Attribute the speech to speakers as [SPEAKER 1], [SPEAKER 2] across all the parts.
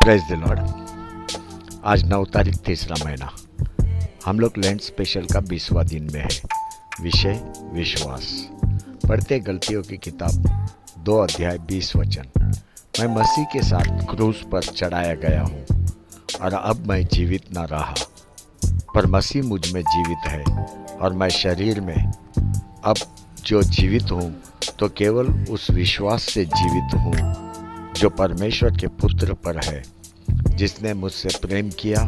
[SPEAKER 1] Praise the Lord. आज 9 तारीख तीसरा महीना, हम लोग लैंड स्पेशल का 20वां दिन में है। विषय विश्वास। पढ़ते गलतियों की किताब 2 अध्याय 20 वचन। मैं मसीह के साथ क्रूस पर चढ़ाया गया हूँ और अब मैं जीवित न रहा, पर मसीह मुझ में जीवित है। और मैं शरीर में अब जो जीवित हूँ तो केवल उस विश्वास से जीवित हूँ जो परमेश्वर के पुत्र पर है, जिसने मुझसे प्रेम किया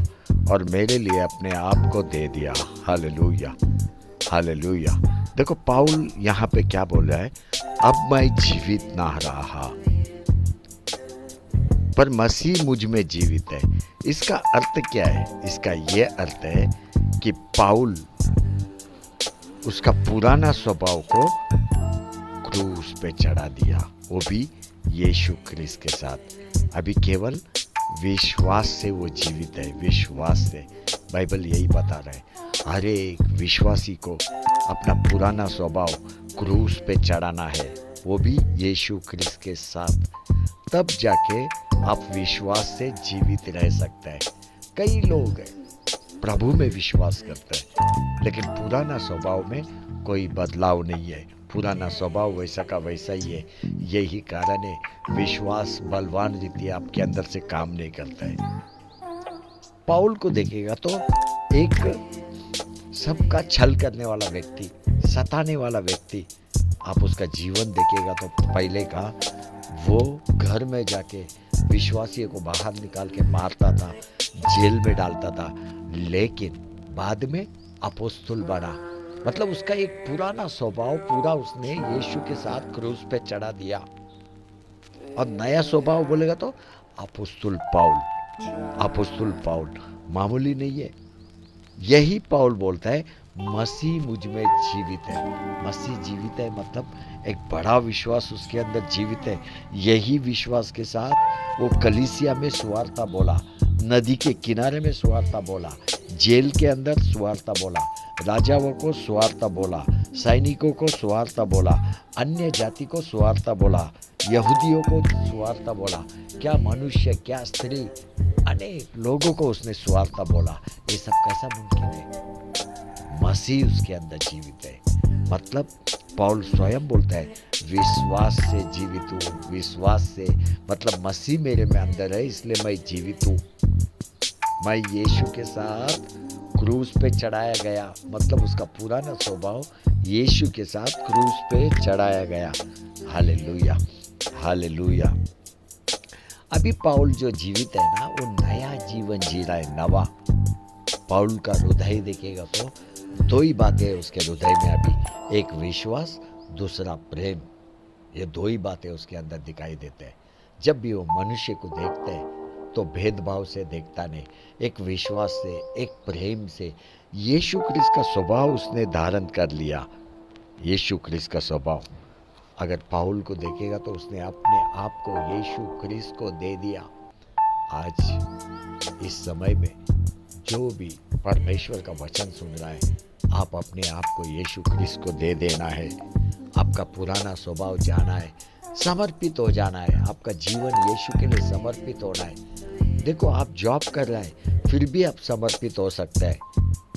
[SPEAKER 1] और मेरे लिए अपने आप को दे दिया। Hallelujah, hallelujah. देखो पाउल यहाँ पे क्या बोल रहा है, अब मैं जीवित ना रहा पर मसीह मुझ में जीवित है। इसका अर्थ क्या है? इसका ये अर्थ है कि पाउल उसका पुराना स्वभाव को क्रूस पे चढ़ा दिया, वो भी यीशु ख्रिस्त के साथ। अभी केवल विश्वास से वो जीवित है, विश्वास से। बाइबल यही बता रहा है, हर एक विश्वासी को अपना पुराना स्वभाव क्रूस पे चढ़ाना है, वो भी यीशु ख्रिस्त के साथ। तब जाके आप विश्वास से जीवित रह सकते हैं। कई लोग प्रभु में विश्वास करते हैं लेकिन पुराना स्वभाव में कोई बदलाव नहीं है, पुराना स्वभाव वैसा का वैसा ही है। यही कारण है विश्वास बलवान रीति आपके अंदर से काम नहीं करता है। पाउल को देखेगा तो एक सबका छल करने वाला व्यक्ति, सताने वाला व्यक्ति, आप उसका जीवन देखेगा तो पहले का वो घर में जाके विश्वासियों को बाहर निकाल के मारता था, जेल में डालता था, लेकिन बाद में अपोस्तल बना। मतलब उसका एक पुराना स्वभाव पूरा उसने यीशु के साथ क्रूस पे चढ़ा दिया। और नया स्वभाव बोलेगा तो अपोस्तल पाउल। अपोस्तल पाउल मामूली नहीं है। यही पाउल बोलता है मसीह मुझ में जीवित है। मसीह जीवित है मतलब एक बड़ा विश्वास उसके अंदर जीवित है। यही विश्वास के साथ वो कलीसिया में सुवार्ता बोला, नदी के किनारे में सुवार्ता बोला, जेल के अंदर सुवार्ता बोला, राजाओं को सुवार्ता बोला, सैनिकों को सुवार्ता बोला, अन्य जाति को सुवार्ता बोला, यहूदियों को सुवार्ता बोला। क्या मनुष्य, क्या स्त्री, अनेक लोगों को उसने सुवार्ता बोला। ये सब कैसा मुमकिन है? मसीह उसके अंदर जीवित है। मतलब पौल स्वयं बोलता है विश्वास से जीवित हूँ। विश्वास से मतलब मसीह मेरे में अंदर है, इसलिए मैं जीवित हूँ। मैं यीशु के साथ क्रूस पे चढ़ाया गया, मतलब उसका पुराना स्वभाव यीशु के साथ क्रूस पे चढ़ाया गया। Hallelujah, hallelujah. अभी पौल जो जीवित है ना, वो नया जीवन जी रहा है, नवा। पौल का हृदय देखेगा तो 2 ही बातें उसके हृदय में अभी, एक विश्वास, दूसरा प्रेम। ये 2 ही बातें उसके अंदर दिखाई देते हैं। जब भी वो मनुष्य को देखते हैं तो भेदभाव से देखता नहीं, एक विश्वास से, एक प्रेम से। यीशु ख्रिस्त का स्वभाव उसने धारण कर लिया। यीशु ख्रिस्त का स्वभाव अगर पाउल को देखेगा तो उसने अपने आप को यीशु ख्रिस्त को दे दिया। आज इस समय में जो भी परमेश्वर का वचन सुन रहा है, आप अपने आप को यीशु ख्रिस्त को दे देना है। आपका पुराना स्वभाव जाना है, समर्पित हो जाना है। आपका जीवन यीशु के लिए समर्पित होना है। देखो आप जॉब कर रहे हैं फिर भी आप समर्पित हो सकते हैं।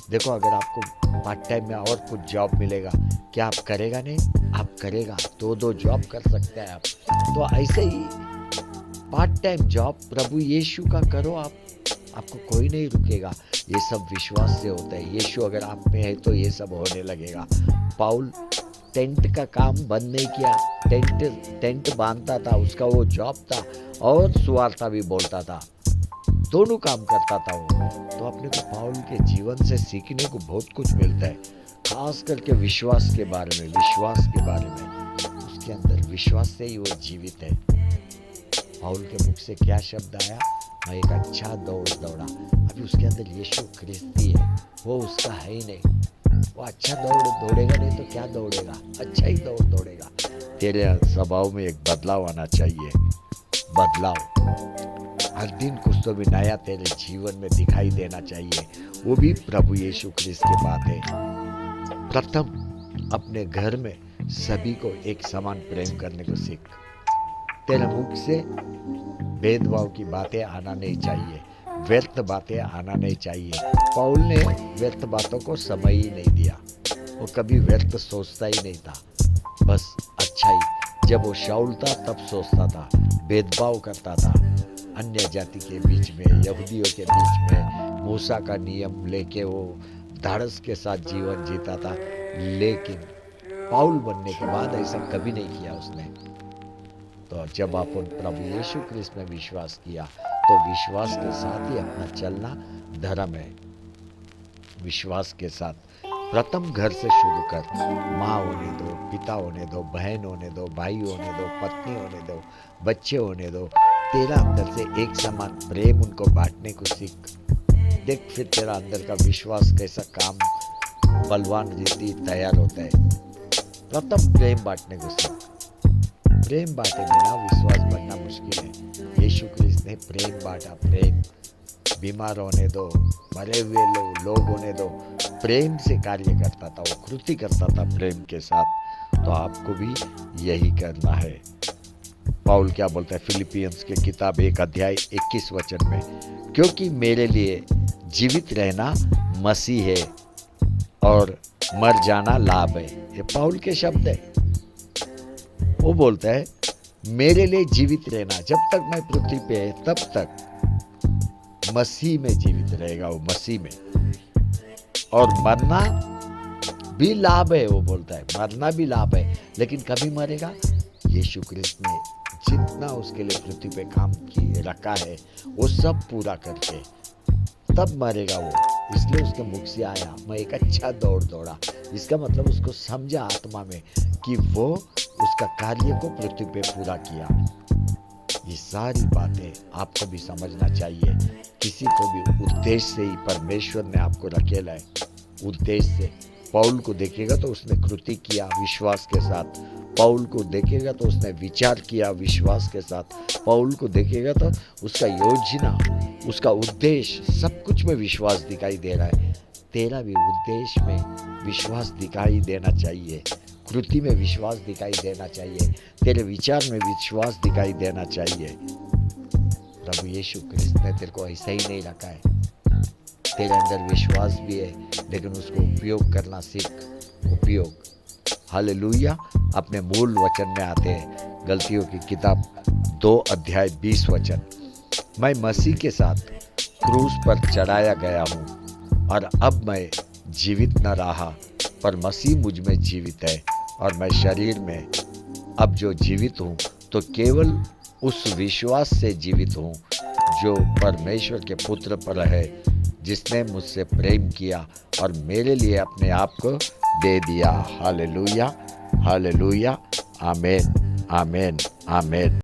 [SPEAKER 1] देखो अगर आपको पार्ट टाइम में और कुछ जॉब मिलेगा, क्या आप करेगा? नहीं, आप करेगा। 2 जॉब कर सकते हैं आप। तो ऐसे ही पार्ट टाइम जॉब प्रभु यीशु का करो आप, आपको कोई नहीं रुकेगा। ये सब विश्वास से होता है। यीशु अगर आप में है तो ये सब होने लगेगा। पाउल टेंट का काम बंद नहीं किया, टेंट बांधता था, उसका वो जॉब था, और सुवार्ता भी बोलता था, दोनों काम करता था वो। तो अपने को पाउल के जीवन से सीखने को बहुत कुछ मिलता है, खास करके विश्वास के बारे में। विश्वास के बारे में उसके अंदर विश्वास से ही वो जीवित है। पाउल के मुख से क्या शब्द आया? मैं एक अच्छा दौड़ दौड़ा। अभी उसके अंदर यीशु ख्रिस्त ही है, वो उसका है ही नहीं। वो अच्छा दौड़ेगा नहीं तो क्या दौड़ेगा? अच्छा ही दौड़ेगा। तेरे स्वभाव में एक बदलाव आना चाहिए। बदलाव हर दिन कुछ तो भी नया तेरे जीवन में दिखाई देना चाहिए, वो भी प्रभु यीशु ख्रिस्त के बात है। प्रथम अपने घर में सभी को एक समान प्रेम करने को सीख। तेरे मुख से भेदभाव की बातें आना नहीं चाहिए, व्यर्थ बातें आना नहीं चाहिए। पौल ने व्यर्थ बातों को समय ही नहीं दिया, वो कभी व्यर्थ सोचता ही नहीं था, बस अच्छाई। जब वो शाऊल था तब सोचता था, भेदभाव करता था अन्य जाति के बीच में, यहूदियों के बीच में, मूसा का नियम लेके वो धाड़स के साथ जीवन जीता था। लेकिन पाउल बनने के बाद ऐसा कभी नहीं किया उसने। तो जब आप उन प्रभु यीशु क्रिस्त में विश्वास किया तो विश्वास के साथ ही अपना चलना धर्म है। विश्वास के साथ प्रथम घर से शुरू कर, माँ होने दो, पिता होने दो, बहन होने दो, भाई होने दो, पत्नी होने दो, बच्चे होने दो। तेरा अंदर से एक समान प्रेम उनको बांटने को सीख। देख फिर तेरा अंदर का विश्वास कैसा काम बलवान रीति तैयार होता है। प्रथम प्रेम बांटने को सीख। प्रेम बांटे बिना विश्वास बनना मुश्किल है। यीशु क्रिस्त ने प्रेम बांटा। प्रेम, बीमार होने दो, मरे हुए लोग होने दो, प्रेम से कार्य करता था, वो कृति करता था प्रेम के साथ। तो आपको भी यही करना है। पाउल क्या बोलता है फिलिपियंस की किताब 1 अध्याय 21 वचन में, क्योंकि मेरे लिए जीवित रहना मसीह है और मर जाना लाभ है। ये पाउल के शब्द है। वो बोलता है मेरे लिए जीवित रहना, जब तक मैं पृथ्वी पे है तब तक मसीह में जीवित रहेगा वो, मसीह में। और मरना भी लाभ है। वो बोलता है मरना भी लाभ है, लेकिन कभी मरेगा? यीशु क्रिस्त ने जितना उसके लिए पृथ्वी पे काम किए रखा है वो सब पूरा करके तब मरेगा वो। इसलिए उसके मुख से आया, मैं एक अच्छा दौड़ दौड़ा। इसका मतलब उसको समझा आत्मा में कि वो उसका कार्य को पृथ्वी पे पूरा किया। ये सारी बातें आपको भी समझना चाहिए। किसी को भी उद्देश्य से ही परमेश्वर ने आपको रखेला है, उद्देश्य से। पौल को देखेगा तो उसने कृति किया विश्वास के साथ। पौल को देखेगा तो उसने विचार किया विश्वास के साथ। पौल को देखेगा तो उसका योजना, उसका उद्देश्य, सब कुछ में विश्वास दिखाई दे रहा है। तेरा भी उद्देश्य में विश्वास दिखाई देना चाहिए, कृति में विश्वास दिखाई देना चाहिए, तेरे विचार में विश्वास दिखाई देना चाहिए। प्रभु यीशु क्रिस्त ने तेरे को ऐसा ही नहीं रखा है। तेरे अंदर विश्वास भी है, लेकिन उसको उपयोग करना सीख। उपयोग। हालेलुया। अपने मूल वचन में आते हैं। गलतियों की किताब 2 अध्याय 20 वचन, मैं मसीह के साथ क्रूस पर चढ़ाया गया हूँ और अब मैं जीवित न रहा पर मसीह मुझ में जीवित है। और मैं शरीर में अब जो जीवित हूँ तो केवल उस विश्वास से जीवित हूँ जो परमेश्वर के पुत्र पर है, जिसने मुझसे प्रेम किया और मेरे लिए अपने आप को दे दिया। हालेलुया, हालेलुया, आमेन, आमेन, आमेन।